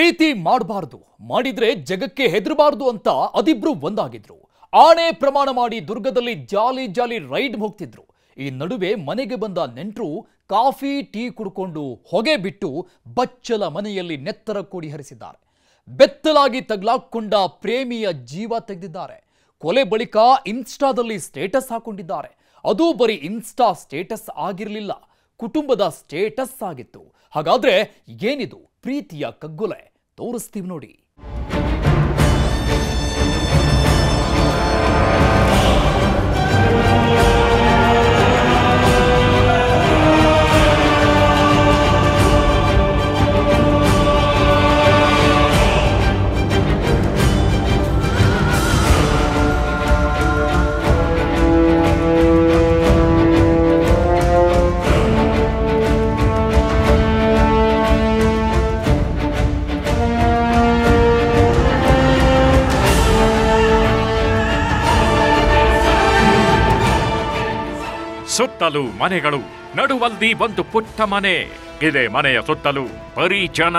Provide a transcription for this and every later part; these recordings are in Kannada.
ಪ್ರೀತಿ ಮಾಡಬಾರದು, ಮಾಡಿದ್ರೆ ಜಗಕ್ಕೆ ಹೆದರಬಾರದು ಅಂತ ಅದಿಬ್ರು ಒಂದಾಗಿದ್ರು. ಆಣೆ ಪ್ರಮಾಣ ಮಾಡಿ ದುರ್ಗದಲ್ಲಿ ಜಾಲಿ ಜಾಲಿ ರೈಡ್ ಹೋಗ್ತಿದ್ರು. ಈ ನಡುವೆ ಮನೆಗೆ ಬಂದ ನೆಂಟರು ಕಾಫಿ ಟೀ ಕುಡ್ಕೊಂಡು ಹೊಗೆ ಬಿಟ್ಟು ಬಚ್ಚಲ ಮನೆಯಲ್ಲಿ ನೆತ್ತರ ಕೋಡಿ ಹರಿಸಿದ್ದಾರೆ. ಬೆತ್ತಲಾಗಿ ತಗ್ಲಾಕೊಂಡ ಪ್ರೇಮಿಯ ಜೀವ ತೆಗೆದಿದ್ದಾರೆ. ಕೊಲೆ ಬಳಿಕ ಇನ್ಸ್ಟಾದಲ್ಲಿ ಸ್ಟೇಟಸ್ ಹಾಕೊಂಡಿದ್ದಾರೆ. ಅದು ಬರೀ ಇನ್ಸ್ಟಾ ಸ್ಟೇಟಸ್ ಆಗಿರಲಿಲ್ಲ, ಕುಟುಂಬದ ಸ್ಟೇಟಸ್ ಆಗಿತ್ತು. ಹಾಗಾದ್ರೆ ಏನಿದು ಪ್ರೀತಿಯ ಕಗ್ಗೊಲೆ? ತೋರಿಸ್ತೀವಿ ನೋಡಿ. ಸುತ್ತಲೂ ಮನೆಗಳು, ನಡುವಲ್ಲಿ ಒಂದು ಪುಟ್ಟ ಮನೆ ಇದೆ. ಮನೆಯ ಸುತ್ತಲೂ ಬರೀ ಜನ,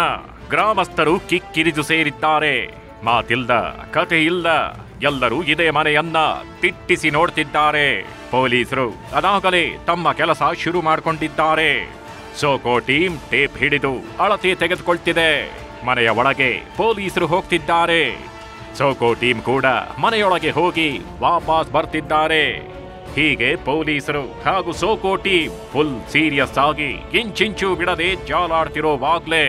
ಗ್ರಾಮಸ್ಥರು ಕಿಕ್ಕಿರಿದು ಸೇರಿದ್ದಾರೆ. ಮಾತಿಲ್ಲ, ಕತೆ ಇಲ್ಲ, ಎಲ್ಲರೂ ಇದೇ ಮನೆಯನ್ನ ತಿಟ್ಟಿಸಿ ನೋಡ್ತಿದ್ದಾರೆ. ಪೊಲೀಸರು ಅದಾಗಲೇ ತಮ್ಮ ಕೆಲಸ ಶುರು ಮಾಡಿಕೊಂಡಿದ್ದಾರೆ. ಸೋಕೋ ಟೀಮ್ ಟೇಪ್ ಹಿಡಿದು ಅಳತೆ ತೆಗೆದುಕೊಳ್ತಿದೆ. ಮನೆಯ ಒಳಗೆ ಪೊಲೀಸರು ಹೋಗ್ತಿದ್ದಾರೆ. ಸೋಕೋ ಟೀಮ್ ಕೂಡ ಮನೆಯೊಳಗೆ ಹೋಗಿ ವಾಪಸ್ ಬರ್ತಿದ್ದಾರೆ. ಹೀಗೆ ಪೊಲೀಸರು ಹಾಗೂ ಸೋಕೋ ಟೀಮ್ ಫುಲ್ ಸೀರಿಯಸ್ ಆಗಿ ಇಂಚಿಂಚು ಬಿಡದೆ ಜಾಲಾಡ್ತಿರೋವಾಗ್ಲೇ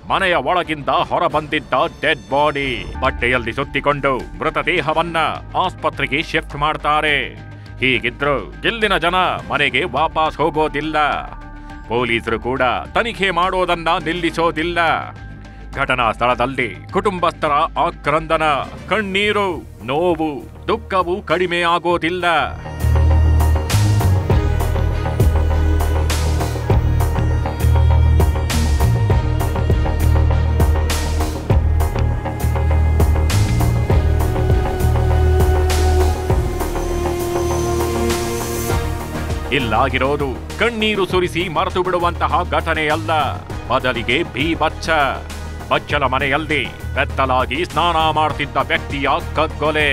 ಮನೆಯ ಒಳಗಿಂದ ಹೊರ ಬಂದಿದ್ದ ಡೆಡ್ ಬಾಡಿ ಬಟ್ಟೆಯಲ್ಲಿ ಸುತ್ತಿಕೊಂಡು ಮೃತದೇಹವನ್ನ ಆಸ್ಪತ್ರೆಗೆ ಶಿಫ್ಟ್ ಮಾಡ್ತಾರೆ. ಹೀಗಿದ್ರು ಇಲ್ಲಿನ ಜನ ಮನೆಗೆ ವಾಪಸ್ ಹೋಗೋದಿಲ್ಲ. ಪೊಲೀಸರು ಕೂಡ ತನಿಖೆ ಮಾಡೋದನ್ನ ನಿಲ್ಲಿಸೋದಿಲ್ಲ. ಘಟನಾ ಸ್ಥಳದಲ್ಲಿ ಕುಟುಂಬಸ್ಥರ ಆಕ್ರಂದನ, ಕಣ್ಣೀರು, ನೋವು, ದುಃಖವು ಕಡಿಮೆ ಆಗೋದಿಲ್ಲ. ಇಲ್ಲಾಗಿರೋದು ಕಣ್ಣೀರು ಸುರಿಸಿ ಮರೆತು ಬಿಡುವಂತಹ ಘಟನೆಯಲ್ಲ, ಬದಲಿಗೆ ಬೀಭತ್ಸ. ಬಚ್ಚಲ ಮನೆಯಲ್ಲಿ ಬೆತ್ತಲಾಗಿ ಸ್ನಾನ ಮಾಡ್ತಿದ್ದ ವ್ಯಕ್ತಿಯ ಕಗ್ಗೊಲೆ.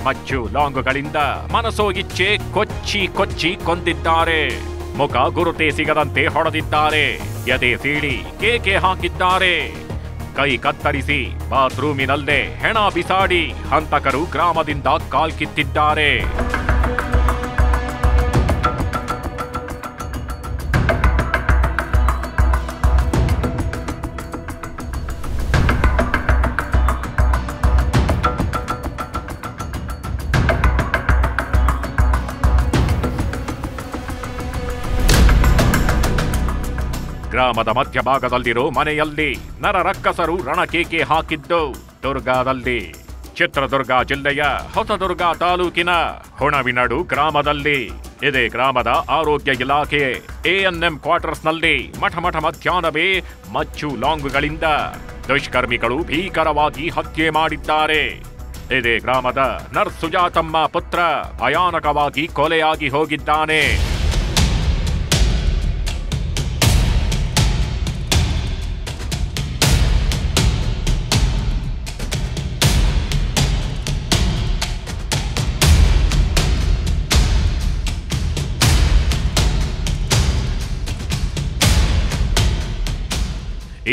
ಮಚ್ಚು ಲಾಂಗುಗಳಿಂದ ಮನಸೋ ಇಚ್ಛೆ ಕೊಚ್ಚಿ ಕೊಚ್ಚಿ ಕೊಂದಿದ್ದಾರೆ. ಮುಖ ಗುರುತೇ ಸಿಗದಂತೆ ಹೊಡೆದಿದ್ದಾರೆ. ಎದೆ ಸೀಳಿ ಕೇಕೆ ಹಾಕಿದ್ದಾರೆ. ಕೈ ಕತ್ತರಿಸಿ ಬಾತ್ರೂಮಿನಲ್ಲೇ ಹೆಣ ಬಿಸಾಡಿ ಹಂತಕರು ಗ್ರಾಮದಿಂದ ಕಾಲ್ಕಿತ್ತಿದ್ದಾರೆ. ಗ್ರಾಮದ ಮಧ್ಯಭಾಗದಲ್ಲಿರೋ ಮನೆಯಲ್ಲಿ ನರರಕ್ಕಸರು ರಣಕೇಕೆ ಹಾಕಿದ್ದು ದುರ್ಗಾದಲ್ಲಿ. ಚಿತ್ರದುರ್ಗ ಜಿಲ್ಲೆಯ ಹೊಸದುರ್ಗ ತಾಲೂಕಿನ ಹುಣವಿನಡು ಗ್ರಾಮದಲ್ಲಿ. ಇದೇ ಗ್ರಾಮದ ಆರೋಗ್ಯ ಇಲಾಖೆ ANM ಕ್ವಾರ್ಟರ್ಸ್ನಲ್ಲಿ ಮಠಮಠ ಮಧ್ಯಾಹ್ನವೇ ಮಚ್ಚು ಲಾಂಗುಗಳಿಂದ ದುಷ್ಕರ್ಮಿಗಳು ಭೀಕರವಾಗಿ ಹತ್ಯೆ ಮಾಡಿದ್ದಾರೆ. ಇದೇ ಗ್ರಾಮದ ನರ್ಸ್ ಸುಜಾತಮ್ಮ ಪುತ್ರ ಭಯಾನಕವಾಗಿ ಕೊಲೆಯಾಗಿ ಹೋಗಿದ್ದಾನೆ.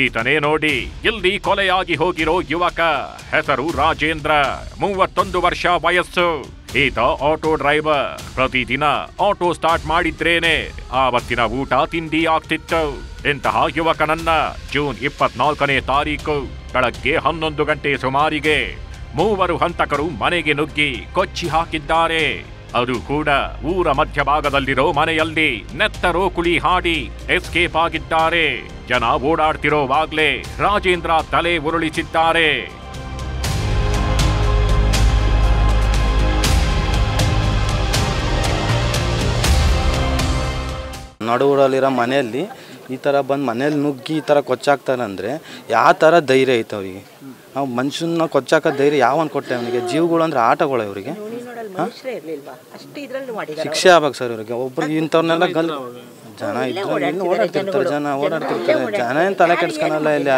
ಈತನೇ ನೋಡಿ ಇಲ್ಲಿ ಕೊಲೆಯಾಗಿ ಹೋಗಿರೋ ಯುವಕ. ಹೆಸರು ರಾಜೇಂದ್ರ, 31 ವರ್ಷ ವಯಸ್ಸು. ಈತ ಆಟೋ ಡ್ರೈವರ್. ಪ್ರತಿದಿನ ಆಟೋ ಸ್ಟಾರ್ಟ್ ಮಾಡಿದ್ರೇನೆ ಆವತ್ತಿನ ಊಟ ತಿಂಡಿ ಆಗ್ತಿತ್ತು. ಇಂತಹ ಯುವಕನನ್ನ ಜೂನ್ 24ನೇ ತಾರೀಕು ಬೆಳಗ್ಗೆ 11 ಗಂಟೆ ಸುಮಾರಿಗೆ 3 ಹಂತಕರು ಮನೆಗೆ ನುಗ್ಗಿ ಕೊಚ್ಚಿ ಹಾಕಿದ್ದಾರೆ. ಅದು ಕೂಡ ಊರ ಮಧ್ಯಭಾಗದಲ್ಲಿರೋ ಮನೆಯಲ್ಲಿ ನೆತ್ತರೋ ಕುಳಿ ಹಾಡಿ ಎಸ್ಕೇಪ್ ಆಗಿದ್ದಾರೆ. ಜನ ಓಡಾಡ್ತಿರೋವಾಗ್ಲೇ ರಾಜೇಂದ್ರ ತಲೆ ಉರುಳಿಸಿದ್ದಾರೆ. ನಡುವರಲ್ಲಿರೋ ಮನೆಯಲ್ಲಿ ಈ ಥರ ಬಂದು ಮನೇಲಿ ನುಗ್ಗಿ ಈ ಥರ ಕೊಚ್ಚಾಕ್ತಾರಂದರೆ ಯಾವ ಥರ ಧೈರ್ಯ ಐತೆ ಅವರಿಗೆ? ನಾವು ಮನುಷ್ಯನ ಕೊಚ್ಚಾಕ ಧೈರ್ಯ ಯಾವನ್ ಕೊಟ್ಟೆ ಅವನಿಗೆ? ಜೀವಗಳು ಅಂದರೆ ಆಟಗಳು ಇವರಿಗೆ. ಶಿಕ್ಷೆ ಆಗ್ಬೇಕು ಸರ್ ಇವ್ರಿಗೆ. ಒಬ್ರು ಇಂಥವ್ರನ್ನೆಲ್ಲ ಜನ ಇದ್ರು ಓಡಾಡ್ತಿರ್ತಾರೆ, ಜನ ಏನು ತಲೆ ಕೆಡ್ಸ್ಕೊಳಲ್ಲ ಇಲ್ಲಿ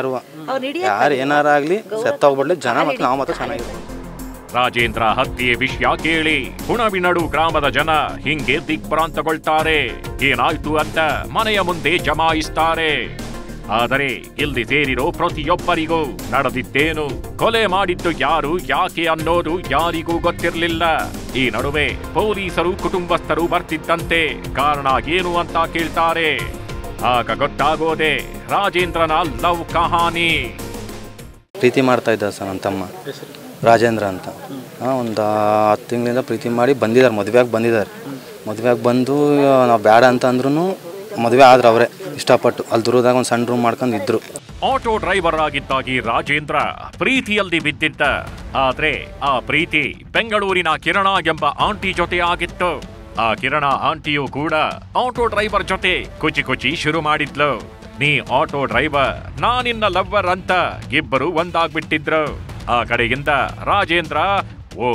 ಯಾರು ಏನಾರ ಆಗಲಿ ಸತ್ತೋಗ್ಬಿಡ್ಲಿ ಜನ, ಮತ್ತು ನಾವು ಮಾತ್ರ ಚೆನ್ನಾಗಿರ್ತೀವಿ. ರಾಜೇಂದ್ರ ಹತ್ಯೆ ವಿಷಯ ಕೇಳಿ ಹುಣವಿನಡು ಗ್ರಾಮದ ಜನ ಹಿಂಗೆ ದಿಗ್ಭ್ರಾಂತಗೊಳ್ತಾರೆ. ಏನಾಯ್ತು ಅಂತ ಮನೆಯ ಮುಂದೆ ಜಮಾಯಿಸ್ತಾರೆ. ಆದರೆ ಇಲ್ಲಿ ಸೇರಿರೋ ಪ್ರತಿಯೊಬ್ಬರಿಗೂ ನಡೆದಿದ್ದೇನು, ಕೊಲೆ ಮಾಡಿದ್ದು ಯಾರು, ಯಾಕೆ ಅನ್ನೋದು ಯಾರಿಗೂ ಗೊತ್ತಿರಲಿಲ್ಲ. ಈ ನಡುವೆ ಪೊಲೀಸರು ಕುಟುಂಬಸ್ಥರು ಬರ್ತಿದ್ದಂತೆ ಕಾರಣ ಏನು ಅಂತ ಕೇಳ್ತಾರೆ. ಆಗ ಗೊತ್ತಾಗೋದೆ ರಾಜೇಂದ್ರನ ಲವ್ ಕಹಾನಿ. ಪ್ರೀತಿ ಮಾಡ್ತಾ ಇದ್ದ ಸರ್ ನನ್ನ ತಮ್ಮ ರಾಜೇಂದ್ರ ಅಂತ. ಒಂದು 10 ತಿಂಗಳಿಂದ ಪ್ರೀತಿ ಮಾಡಿ ಬಂದಿದ್ದಾರೆ, ಮದುವೆಯಾಗಿ ಬಂದಿದ್ದಾರೆ. ಮದುವೆಯಾಗಿ ಬಂದು ನಾವು ಬೇಡ ಅಂತ ಅಂದ್ರೂ ಮದುವೆ ಆದ್ರೆ ಅವರೇ ಇಷ್ಟಪಟ್ಟು ಅಲ್ಲಿ ದೂರದಾಗ ಒಂದು ಸಣ್ಣ ರೂಮ್ ಮಾಡ್ಕೊಂಡು ಇದ್ರು. ಆಟೋ ಡ್ರೈವರ್ ಆಗಿದ್ದಾಗಿ ರಾಜೇಂದ್ರ ಪ್ರೀತಿಯಲ್ಲಿ ಬಿದ್ದಿದ್ದ. ಆದ್ರೆ ಆ ಪ್ರೀತಿ ಬೆಂಗಳೂರಿನ ಕಿರಣ ಎಂಬ ಆಂಟಿ ಜೊತೆ ಆಗಿತ್ತು. ಆ ಕಿರಣ ಆಂಟಿಯು ಕೂಡ ಆಟೋ ಡ್ರೈವರ್ ಜೊತೆ ಕುಚಿ ಶುರು ಮಾಡಿದ್ಲು. ನೀ ಆಟೋ ಡ್ರೈವರ್, ನಾನಿನ್ನ ಲವ್ವರ್ ಅಂತ ಇಬ್ಬರು ಒಂದಾಗ್ಬಿಟ್ಟಿದ್ರು. ಆ ಕಡೆಯಿಂದ ರಾಜೇಂದ್ರ ಓ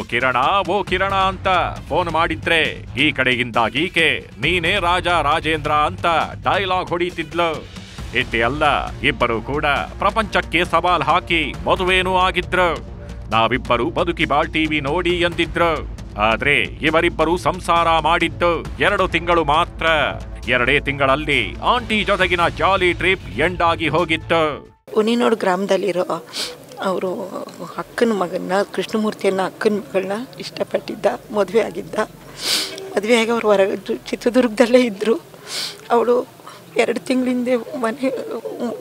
ಕಿರಣ ಅಂತ ಫೋನ್ ಮಾಡಿದ್ರೆ ಈ ಕಡೆಯಿಂದ ಈಕೆ ನೀನೇ ರಾಜೇಂದ್ರ ಅಂತ ಡೈಲಾಗ್ ಹೊಡಿತಿದ್ಲು. ಇಷ್ಟೇ ಅಲ್ಲ, ಇಬ್ಬರು ಕೂಡ ಪ್ರಪಂಚಕ್ಕೆ ಸವಾಲ್ ಹಾಕಿ ಮದುವೆನೂ ಆಗಿದ್ರು. ನಾವಿಬ್ಬರು ಬದುಕಿ ಬಾಳ್ತೀವಿ ನೋಡಿ ಎಂದಿದ್ರು. ಆದ್ರೆ ಇವರಿಬ್ಬರು ಸಂಸಾರ ಮಾಡಿದ್ದು 2 ತಿಂಗಳು ಮಾತ್ರ. 2 ತಿಂಗಳಲ್ಲಿ ಆಂಟಿ ಜೊತೆಗಿನ ಜಾಲಿ ಟ್ರಿಪ್ ಎಂಡ್ ಆಗಿ ಹೋಗಿತ್ತು. ಉನಿನೋಡು ಗ್ರಾಮದಲ್ಲಿರೋ ಅವರು ಅಕ್ಕನ ಮಗನ್ನ, ಕೃಷ್ಣಮೂರ್ತಿಯನ್ನ ಅಕ್ಕನ ಮಗಳನ್ನ ಇಷ್ಟಪಟ್ಟಿದ್ದ, ಮದುವೆ ಆಗಿದ್ದ. ಮದುವೆಯಾಗಿ ಅವ್ರು ಹೊರಗೆ ಚಿತ್ರದುರ್ಗದಲ್ಲೇ ಇದ್ದರು. ಅವಳು 2 ತಿಂಗಳಿಂದೆ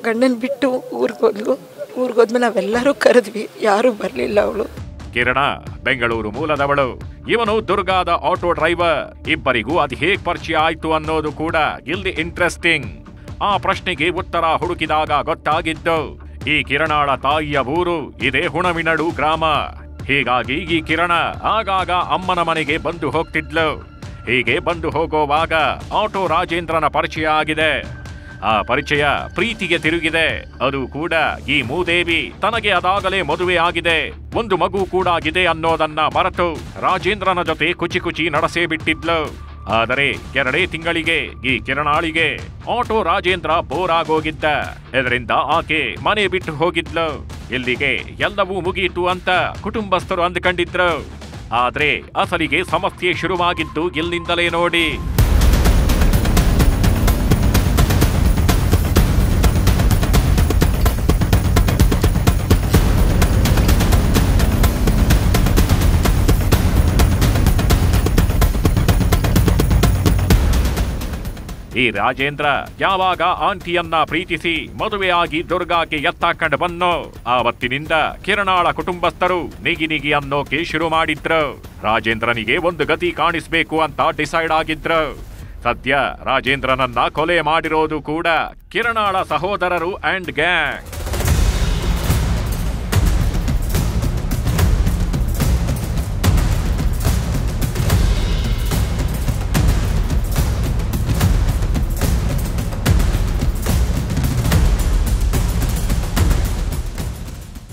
ಗಂಡನ ಬಿಟ್ಟು ಊರಿಗೋದ್ಮೇಲೆ ನಾವೆಲ್ಲರೂ ಕರೆದ್ವಿ, ಯಾರೂ ಬರಲಿಲ್ಲ. ಅವಳು ಕಿರಣ ಬೆಂಗಳೂರು ಮೂಲದವಳು, ಇವನು ದುರ್ಗಾದ ಆಟೋ ಡ್ರೈವರ್. ಇಬ್ಬರಿಗೂ ಅದು ಹೇಗ್ ಪರಿಚಯ ಆಯ್ತು ಅನ್ನೋದು ಕೂಡ ಇಲ್ಲಿ ಇಂಟ್ರೆಸ್ಟಿಂಗ್. ಆ ಪ್ರಶ್ನೆಗೆ ಉತ್ತರ ಹುಡುಕಿದಾಗ ಗೊತ್ತಾಗಿದ್ದು ಈ ಕಿರಣಾಳ ತಾಯಿಯ ಊರು ಇದೇ ಹುಣವಿನಡು ಗ್ರಾಮ. ಹೀಗಾಗಿ ಈ ಕಿರಣ ಆಗಾಗ ಅಮ್ಮನ ಮನೆಗೆ ಬಂದು ಹೋಗ್ತಿದ್ಲು. ಹೀಗೆ ಬಂದು ಹೋಗೋವಾಗ ಆಟೋ ರಾಜೇಂದ್ರನ ಪರಿಚಯ ಆಗಿದೆ. ಆ ಪರಿಚಯ ಪ್ರೀತಿಗೆ ತಿರುಗಿದೆ. ಅದು ಕೂಡ ಈ ಮೂದೇವಿ ತನಗೆ ಅದಾಗಲೇ ಮದುವೆ ಆಗಿದೆ, ಒಂದು ಮಗು ಕೂಡ ಆಗಿದೆ ಅನ್ನೋದನ್ನ ಮರೆತು ರಾಜೇಂದ್ರನ ಜೊತೆ ಕುಚಿ ನಡೆಸೇ ಬಿಟ್ಟಿದ್ಲು. ಆದರೆ 2 ತಿಂಗಳಿಗೆ ಈ ಕಿರಣಾಳಿಗೆ ಆಟೋ ರಾಜೇಂದ್ರ ಬೋರ್ ಆಗೋಗಿದ್ದ. ಇದರಿಂದ ಆಕೆ ಮನೆ ಬಿಟ್ಟು ಹೋಗಿದ್ಲು. ಇಲ್ಲಿಗೆ ಎಲ್ಲವೂ ಮುಗಿಯಿತು ಅಂತ ಕುಟುಂಬಸ್ಥರು ಅಂದುಕೊಂಡಿದ್ರು. ಆದ್ರೆ ಅಸಲಿಗೆ ಸಮಸ್ಯೆ ಶುರುವಾಗಿದ್ದು ಇಲ್ಲಿಂದಲೇ ನೋಡಿ. ಈ ರಾಜೇಂದ್ರ ಯಾವಾಗ ಆಂಟಿಯನ್ನ ಪ್ರೀತಿಸಿ ಮದುವೆಯಾಗಿ ದುರ್ಗಾಕ್ಕೆ ಎತ್ತಾಕೊಂಡು ಬನ್ನೋ ಆವತ್ತಿನಿಂದ ಕಿರಣಾಳ ಕುಟುಂಬಸ್ಥರು ನಿಗಿ ಅನ್ನೋಕೆ ಶುರು ಮಾಡಿದ್ರು. ರಾಜೇಂದ್ರನಿಗೆ ಒಂದು ಗತಿ ಕಾಣಿಸ್ಬೇಕು ಅಂತ ಡಿಸೈಡ್ ಆಗಿದ್ರು. ಸದ್ಯ ರಾಜೇಂದ್ರನನ್ನ ಕೊಲೆ ಮಾಡಿರೋದು ಕೂಡ ಕಿರಣಾಳ ಸಹೋದರರು ಅಂಡ್ ಗ್ಯಾಂಗ್.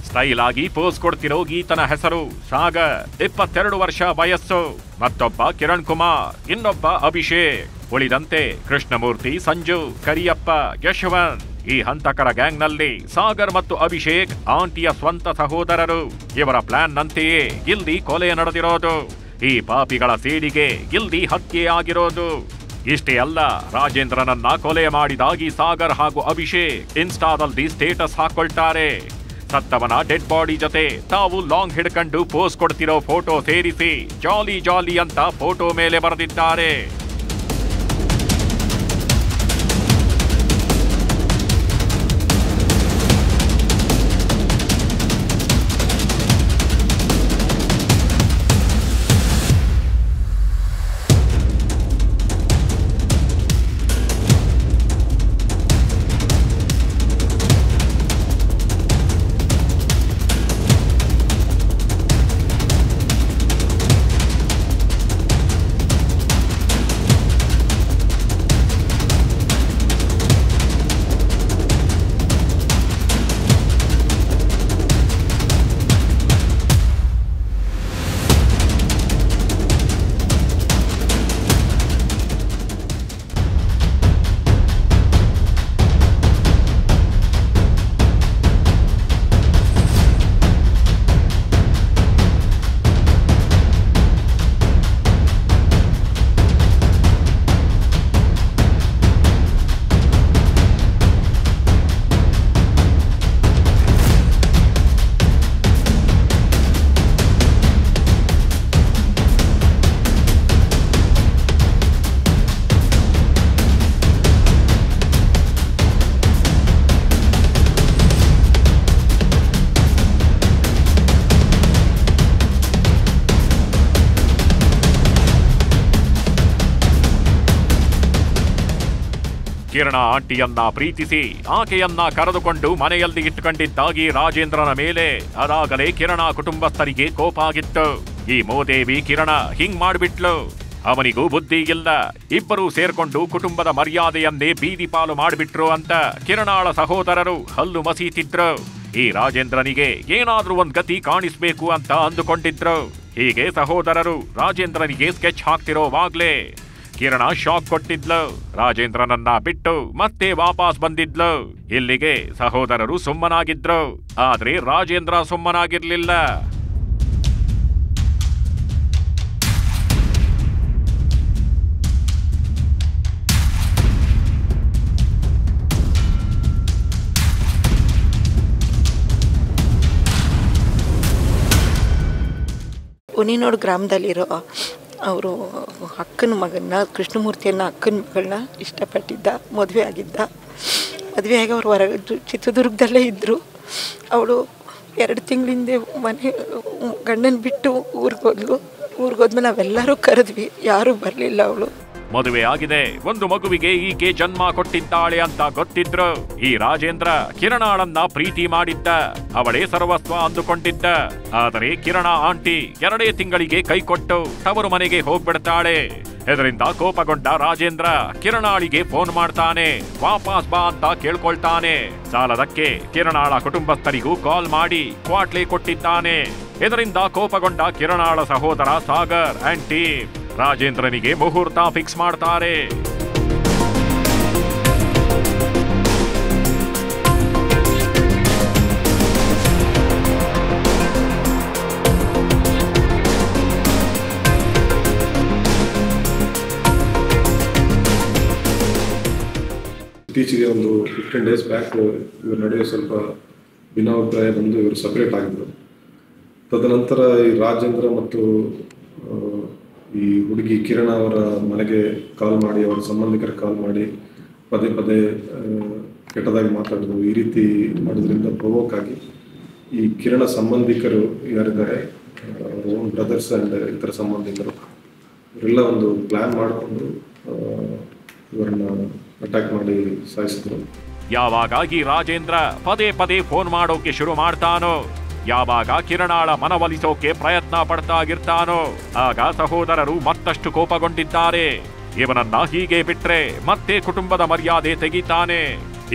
ಸ್ಟೈಲ್ ಆಗಿ ಪೋಸ್ ಕೊಡ್ತಿರೋ ಈತನ ಹೆಸರು ಸಾಗರ್, 22 ವರ್ಷ ವಯಸ್ಸು. ಮತ್ತೊಬ್ಬ ಕಿರಣ್ ಕುಮಾರ್, ಇನ್ನೊಬ್ಬ ಅಭಿಷೇಕ್. ಉಳಿದಂತೆ ಕೃಷ್ಣಮೂರ್ತಿ, ಸಂಜು, ಕರಿಯಪ್ಪ, ಯಶವಂತ್. ಈ ಹಂತಕರ ಗ್ಯಾಂಗ್ ನಲ್ಲಿ ಸಾಗರ್ ಮತ್ತು ಅಭಿಷೇಕ್ ಆಂಟಿಯ ಸ್ವಂತ ಸಹೋದರರು. ಇವರ ಪ್ಲಾನ್ ನಂತೆಯೇ ಇಲ್ಲಿ ಕೊಲೆ ನಡೆದಿರೋದು. ಈ ಪಾಪಿಗಳ ಸೇಡಿಗೆ ಇಲ್ಲಿ ಹತ್ಯೆ ಆಗಿರೋದು. ಇಷ್ಟೇ ಅಲ್ಲ, ರಾಜೇಂದ್ರನನ್ನ ಕೊಲೆ ಮಾಡಿದಾಗಿ ಸಾಗರ್ ಹಾಗೂ ಅಭಿಷೇಕ್ ಇನ್ಸ್ಟಾದಲ್ಲಿ ಸ್ಟೇಟಸ್ ಹಾಕೊಳ್ತಾರೆ. ಸತ್ತವನ ಡೆಡ್ ಬಾಡಿ ಜೊತೆ ತಾವು ಲಾಂಗ್ ಹಿಡ್ಕೊಂಡು ಪೋಸ್ ಕೊಡ್ತಿರೋ ಫೋಟೋ ಸೇರಿಸಿ ಜಾಲಿ ಅಂತ ಫೋಟೋ ಮೇಲೆ ಬರೆದಿದ್ದಾರೆ. ಕಿರಣ ಆಂಟಿಯನ್ನ ಪ್ರೀತಿಸಿ ಆಕೆಯನ್ನ ಕರೆದುಕೊಂಡು ಮನೆಯಲ್ಲಿ ಇಟ್ಟುಕೊಂಡಿದ್ದಾಗಿ ರಾಜೇಂದ್ರನ ಮೇಲೆ ಅದಾಗಲೇ ಕಿರಣ ಕುಟುಂಬಸ್ಥರಿಗೆ ಕೋಪ ಆಗಿತ್ತು. ಈ ಮೋದೇವಿ ಕಿರಣ ಹಿಂಗ್ ಮಾಡ್ಬಿಟ್ಲು, ಅವನಿಗೂ ಬುದ್ಧಿ ಇಲ್ಲ, ಇಬ್ಬರು ಸೇರ್ಕೊಂಡು ಕುಟುಂಬದ ಮರ್ಯಾದೆಯನ್ನೇ ಬೀದಿ ಪಾಲು ಮಾಡಿಬಿಟ್ರು ಅಂತ ಕಿರಣಾಳ ಸಹೋದರರು ಹಲ್ಲು ಮಸೀತಿದ್ರು. ಈ ರಾಜೇಂದ್ರನಿಗೆ ಏನಾದ್ರೂ ಒಂದ್ ಗತಿ ಕಾಣಿಸ್ಬೇಕು ಅಂತ ಅಂದುಕೊಂಡಿದ್ರು. ಹೀಗೆ ಸಹೋದರರು ರಾಜೇಂದ್ರನಿಗೆ ಸ್ಕೆಚ್ ಹಾಕ್ತಿರೋವಾಗ್ಲೇ ಕಿರಣ ಶಾಕ್ ಕೊಟ್ಟಿದ್ಲು. ರಾಜೇಂದ್ರನನ್ನ ಬಿಟ್ಟು ಮತ್ತೆ ವಾಪಸ್ ಬಂದಿದ್ಲು. ಇಲ್ಲಿಗೆ ಸಹೋದರರು ಸುಮ್ಮನಾಗಿದ್ರು. ಆದ್ರೆ ರಾಜೇಂದ್ರ ಸುಮ್ಮನಾಗಿರ್ಲಿಲ್ಲ. ಹುಣಿನೋಡು ಗ್ರಾಮದಲ್ಲಿರೋ ಅವರು ಅಕ್ಕನ ಮಗನ್ನ ಕೃಷ್ಣಮೂರ್ತಿಯನ್ನ ಅಕ್ಕನ ಮಗಳನ್ನ ಇಷ್ಟಪಟ್ಟಿದ್ದ, ಮದುವೆ ಆಗಿದ್ದ. ಮದುವೆಯಾಗಿ ಅವ್ರು ಹೊರಗೆ ಚಿತ್ರದುರ್ಗದಲ್ಲೇ ಇದ್ದರು. ಅವಳು 2 ತಿಂಗಳಿಂದೆ ಮನೆ ಗಂಡನ ಬಿಟ್ಟು ಊರಿಗೋದ್ಮೇಲೆ ನಾವೆಲ್ಲರೂ ಕರೆದ್ವಿ, ಯಾರೂ ಬರಲಿಲ್ಲ. ಅವಳು ಮದುವೆ ಆಗಿದೆ, ಒಂದು ಮಗುವಿಗೆ ಈಕೆ ಜನ್ಮ ಕೊಟ್ಟಿದ್ದಾಳೆ ಅಂತ ಗೊತ್ತಿದ್ರು. ಈ ರಾಜೇಂದ್ರ ಕಿರಣಾಳನ್ನ ಪ್ರೀತಿ ಮಾಡಿದ್ದ, ಅವಳೇ ಸರ್ವಸ್ವ ಅಂದುಕೊಂಡಿದ್ದ. ಆದರೆ ಕಿರಣ ಆಂಟಿ 2 ತಿಂಗಳಿಗೆ ಕೈ ಕೊಟ್ಟು ತವರು ಮನೆಗೆ ಹೋಗ್ಬಿಡ್ತಾಳೆ. ಇದರಿಂದ ಕೋಪಗೊಂಡ ರಾಜೇಂದ್ರ ಕಿರಣಾಳಿಗೆ ಫೋನ್ ಮಾಡ್ತಾನೆ, ವಾಪಸ್ ಬಾ ಅಂತ ಕೇಳ್ಕೊಳ್ತಾನೆ. ಸಾಲದಕ್ಕೆ ಕಿರಣಾಳ ಕುಟುಂಬಸ್ಥರಿಗೂ ಕಾಲ್ ಮಾಡಿ ಕ್ವಾಟ್ಲೆ ಕೊಟ್ಟಿದ್ದಾನೆ. ಇದರಿಂದ ಕೋಪಗೊಂಡ ಕಿರಣಾಳ ಸಹೋದರ ಸಾಗರ್ ಅಂಡ್ ಟೀಮ್ ರಾಜೇಂದ್ರನಿಗೆ ಮುಹೂರ್ತ ಫಿಕ್ಸ್ ಮಾಡ್ತಾರೆ. ಇತ್ತೀಚೆಗೆ ಒಂದು 15 days ಬ್ಯಾಕ್ ಇವ್ರ ನಡುವೆ ಸ್ವಲ್ಪ ಭಿನ್ನಾಭಿಪ್ರಾಯ ಬಂದು ಇವರು ಸಪರೇಟ್ ಆಗಿದ್ರು. ತದನಂತರ ಈ ರಾಜೇಂದ್ರ ಮತ್ತು ಈ ಹುಡುಗಿ ಕಿರಣ ಅವರ ಮನೆಗೆ ಕಾಲ್ ಮಾಡಿ, ಅವರ ಸಂಬಂಧಿಕರಿಗೆ ಕಾಲ್ ಮಾಡಿ ಪದೇ ಪದೇ ಕೆಟ್ಟದಾಗಿ ಮಾತಾಡೋದು, ಈ ರೀತಿ ಮಾಡೋದ್ರಿಂದ ಪ್ರವೋಕ್ ಆಗಿ ಈ ಕಿರಣ ಸಂಬಂಧಿಕರು ಯಾರಿದ್ದಾರೆ, ಅವರ ಓನ್ ಬ್ರದರ್ಸ್ ಆ್ಯಂಡ್ ಇತರ ಸಂಬಂಧಿಕರು ಇವರೆಲ್ಲ ಒಂದು ಪ್ಲ್ಯಾನ್ ಮಾಡಿಕೊಂಡು ಇವರನ್ನ ಅಟ್ಯಾಕ್ ಮಾಡಿ ಸಾಯಿಸಿದ್ರು. ಯಾವಾಗ ಈ ರಾಜೇಂದ್ರ ಪದೇ ಪದೇ ಫೋನ್ ಮಾಡೋಕೆ ಶುರು ಮಾಡ್ತಾನೋ, ಯಾವಾಗ ಕಿರಣಾಳ ಮನವೊಲಿಸೋಕೆ ಪ್ರಯತ್ನ ಪಡ್ತಾಗಿರ್ತಾನೋ, ಆಗ ಸಹೋದರರು ಮತ್ತಷ್ಟು ಕೋಪಗೊಂಡಿದ್ದಾರೆ. ಇವನನ್ನ ಹೀಗೆ ಬಿಟ್ರೆ ಮತ್ತೆ ಕುಟುಂಬದ ಮರ್ಯಾದೆ ತೆಗಿತಾನೆ,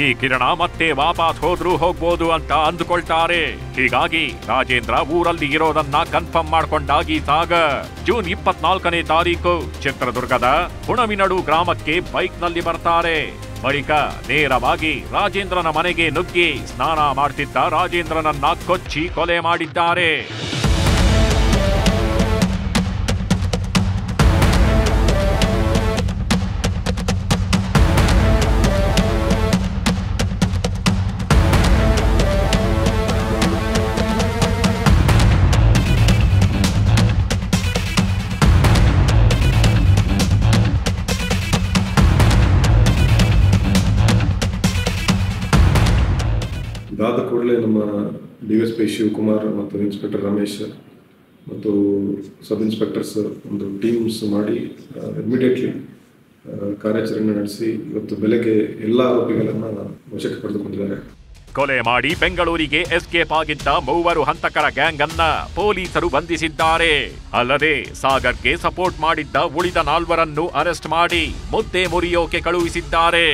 ಈ ಕಿರಣ ಮತ್ತೆ ವಾಪಸ್ ಹೋದ್ರೂ ಹೋಗ್ಬೋದು ಅಂತ ಅಂದುಕೊಳ್ತಾರೆ. ಹೀಗಾಗಿ ರಾಜೇಂದ್ರ ಊರಲ್ಲಿ ಇರೋದನ್ನ ಕನ್ಫರ್ಮ್ ಮಾಡ್ಕೊಂಡಾಗಿ ಸಾಗರ್ ಜೂನ್ 24ನೇ ತಾರೀಕು ಚಿತ್ರದುರ್ಗದ ಹುಣವಿನಡು ಗ್ರಾಮಕ್ಕೆ ಬೈಕ್ ನಲ್ಲಿ ಬರ್ತಾರೆ. ಬಳಿಕ ನೇರವಾಗಿ ರಾಜೇಂದ್ರನ ಮನೆಗೆ ನುಗ್ಗಿ ಸ್ನಾನ ಮಾಡ್ತಿದ್ದ ರಾಜೇಂದ್ರನನ್ನ ಕೊಚ್ಚಿ ಕೊಲೆ ಮಾಡಿದ್ದಾರೆ. ಇದಾದ ಕೂಡಲೇ ನಮ್ಮ DSP ಶಿವಕುಮಾರ್ ಮತ್ತು ಇನ್ಸ್ಪೆಕ್ಟರ್ ರಮೇಶ್ ಮತ್ತು ಸಬ್ ಇನ್ಸ್ಪೆಕ್ಟರ್ಸ್ ಒಂದು ಟೀಮ್ಸ್ ಮಾಡಿ ಇಮಿಡಿಯೇಟ್ಲಿ ಕಾರ್ಯಾಚರಣೆ ನಡೆಸಿ ಇವತ್ತು ಬೆಳಗ್ಗೆ ಎಲ್ಲ ಆರೋಪಿಗಳನ್ನು ವಶಕ್ಕೆ ಪಡೆದುಕೊಂಡಿದ್ದಾರೆ. ಕೊಲೆ ಮಾಡಿ ಬೆಂಗಳೂರಿಗೆ ಎಸ್ಕೇಪ್ ಆಗಿದ್ದ 3 ಹಂತಕರ ಗ್ಯಾಂಗ್ ಅನ್ನ ಪೊಲೀಸರು ಬಂಧಿಸಿದ್ದಾರೆ. ಅಲ್ಲದೆ ಸಾಗರ್ಗೆ ಸಪೋರ್ಟ್ ಮಾಡಿದ್ದ ಉಳಿದ 4ರನ್ನು ಅರೆಸ್ಟ್ ಮಾಡಿ ಮುದ್ದೆ ಮುರಿಯೋಕೆ ಕಳುಹಿಸಿದ್ದಾರೆ.